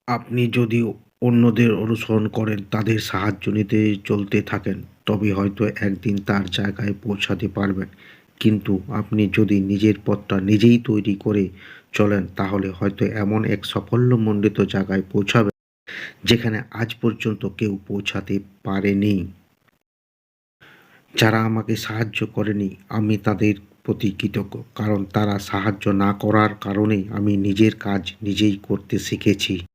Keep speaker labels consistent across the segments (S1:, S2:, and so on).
S1: আপনি যদি অন্যদের অনুসরণ করেন, তাদের সাহায্য নিতে চলতে থাকেন, তবে হয়তো একদিন তার জায়গায় পৌঁছাতে পারবেন। কিন্তু আপনি যদি নিজের পথটা নিজেই তৈরি করে চলেন, তাহলে হয়তো এমন এক সাফল্যমণ্ডিত জায়গায় পৌঁছাবেন, যেখানে আজ পর্যন্ত কেউ পৌঁছাতে পারেনি। যারা আমাকে সাহায্য করেনি, আমি তাদের প্রতি কৃতজ্ঞ। কারণ তারা সাহায্য না করার কারণেই আমি নিজের কাজ নিজেই করতে শিখেছি।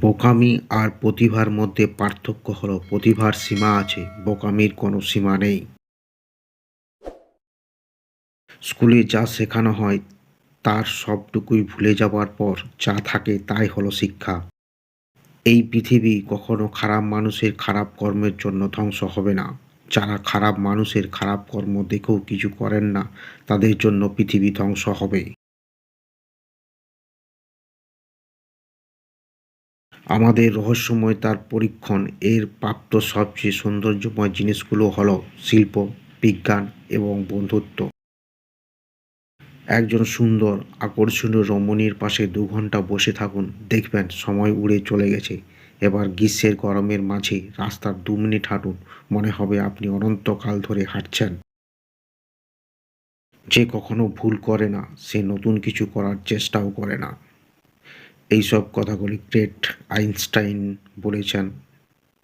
S1: বোকামি আর প্রতিভার মধ্যে পার্থক্য হলো প্রতিভার সীমা আছে, বোকামির কোনো সীমা নেই। স্কুলে যা শেখানো হয় তার সবটুকুই ভুলে যাবার পর যা থাকে তাই হলো শিক্ষা। এই পৃথিবী কখনো খারাপ মানুষের খারাপ কর্মের জন্য ধ্বংস হবে না। যারা খারাপ মানুষের খারাপ কর্ম দেখেও কিছু করেন না, তাদের জন্য পৃথিবী ধ্বংস হবে। আমাদের রহস্যময় তার পরীক্ষণ। এর প্রাপ্ত সবচেয়ে সৌন্দর্যময় জিনিসগুলো হলো শিল্প, বিজ্ঞান এবং বন্ধুত্ব। একজন সুন্দর, আকর্ষণীয় রমণীর পাশে ২ ঘন্টা বসে থাকুন, দেখবেন সময় উড়ে চলে গেছে। এবার গ্রীষ্মের গরমের মাঝে রাস্তার ২ মিনিট হাঁটুন, মনে হবে আপনি অনন্তকাল ধরে হাঁটছেন। যে কখনো ভুল করে না, সে নতুন কিছু করার চেষ্টাও করে না। এইসব কথাগুলি গ্রেট আইনস্টাইন বলেছেন।